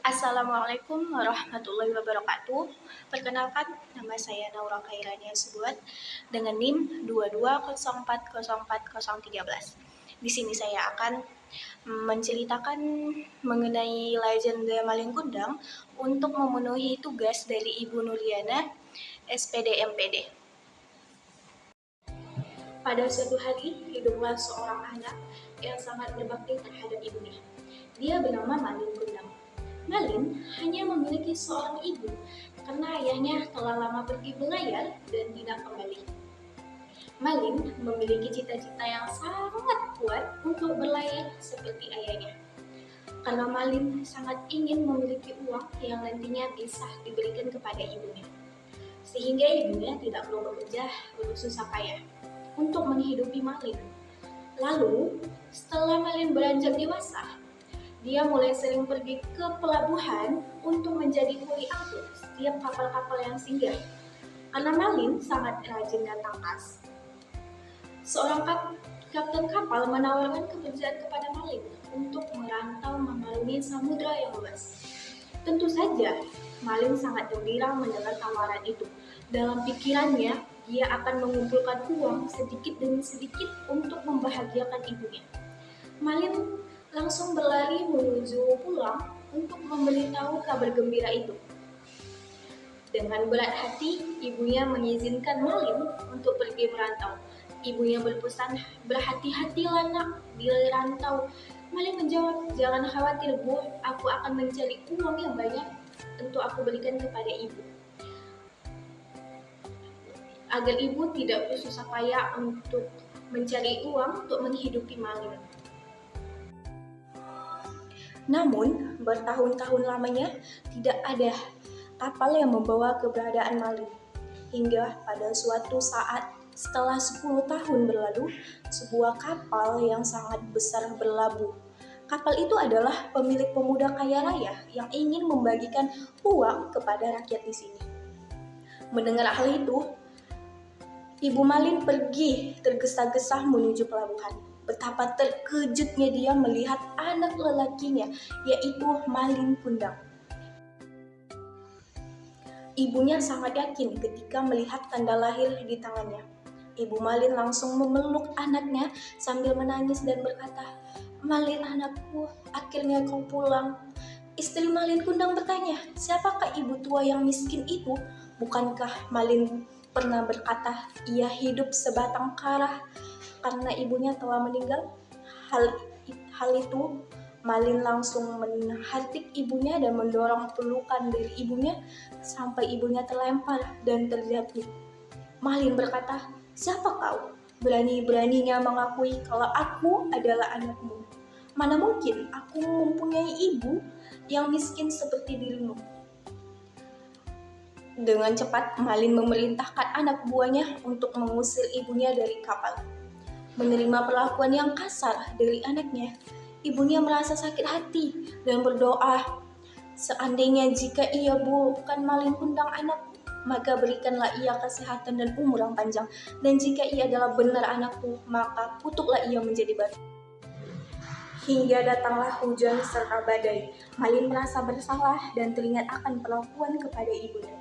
Assalamualaikum warahmatullahi wabarakatuh. Perkenalkan, nama saya Naura Khairania Subuat dengan NIM 22040413. Di sini saya akan menceritakan mengenai legenda Malin Kundang untuk memenuhi tugas dari Ibu Nurliana, SPD MPD. Pada suatu hari, hiduplah seorang anak yang sangat berbakti terhadap ibunya. Dia bernama Malin Kundang. Malin hanya memiliki seorang ibu karena ayahnya telah lama pergi berlayar dan tidak kembali. Malin memiliki cita-cita yang sangat kuat untuk berlayar seperti ayahnya. Karena Malin sangat ingin memiliki uang yang nantinya bisa diberikan kepada ibunya. Sehingga ibunya tidak perlu bekerja bersusah payah untuk menghidupi Malin. Lalu, setelah Malin beranjak dewasa, dia mulai sering pergi ke pelabuhan untuk menjadi kuli angkut setiap kapal-kapal yang singgah. Karena Malin sangat rajin dan tangkas. Seorang kapten kapal menawarkan pekerjaan kepada Malin untuk merantau melalui samudra yang luas. Tentu saja, Malin sangat gembira mendengar tawaran itu. Dalam pikirannya, dia akan mengumpulkan uang sedikit demi sedikit untuk membahagiakan ibunya. Malin langsung berlari menuju pulang untuk memberitahu kabar gembira itu. Dengan berat hati, ibunya mengizinkan Malin untuk pergi merantau. Ibunya berpesan, "Berhati-hatilah nak, di rantau." Malin menjawab, "Jangan khawatir Bu, aku akan mencari uang yang banyak untuk aku berikan kepada ibu. Agar ibu tidak bersusah payah untuk mencari uang untuk menghidupi Malin." Namun, bertahun-tahun lamanya tidak ada kapal yang membawa keberadaan Malin. Hingga pada suatu saat, setelah 10 tahun berlalu, sebuah kapal yang sangat besar berlabuh. Kapal itu adalah pemilik pemuda kaya raya yang ingin membagikan uang kepada rakyat di sini. Mendengar hal itu, Ibu Malin pergi tergesa-gesa menuju pelabuhan. Betapa terkejutnya dia melihat anak lelakinya, yaitu Malin Kundang. Ibunya sangat yakin ketika melihat tanda lahir di tangannya. Ibu Malin langsung memeluk anaknya sambil menangis dan berkata, "Malin anakku, akhirnya kau pulang." Istri Malin Kundang bertanya, "Siapakah ibu tua yang miskin itu?" Bukankah Malin pernah berkata, ia hidup sebatang kara karena ibunya telah meninggal? Hal itu, Malin langsung menghardik ibunya dan mendorong pelukan dari ibunya sampai ibunya terlempar dan terjatuh. Malin berkata, "Siapa kau? Berani-beraninya mengakui kalau aku adalah anakmu. Mana mungkin aku mempunyai ibu yang miskin seperti dirimu." Dengan cepat, Malin memerintahkan anak buahnya untuk mengusir ibunya dari kapal. Menerima perlakuan yang kasar dari anaknya, ibunya merasa sakit hati dan berdoa, "Seandainya jika ia bukan Malin Kundang anakku, maka berikanlah ia kesehatan dan umur yang panjang. Dan jika ia adalah benar anakku, maka kutuklah ia menjadi batu." Hingga datanglah hujan serta badai. Malin merasa bersalah dan teringat akan perlakuan kepada ibunya.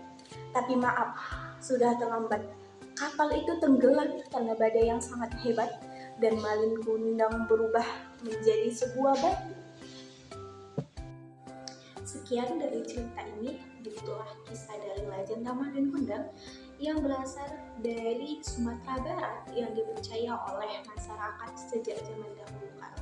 Tapi maaf, sudah terlambat. Kapal itu tenggelam karena badai yang sangat hebat dan Malin Kundang berubah menjadi sebuah batu. Sekian dari cerita ini, begitulah kisah dari legenda Malin Kundang yang berasal dari Sumatera Barat yang dipercaya oleh masyarakat sejak zaman dahulu kala.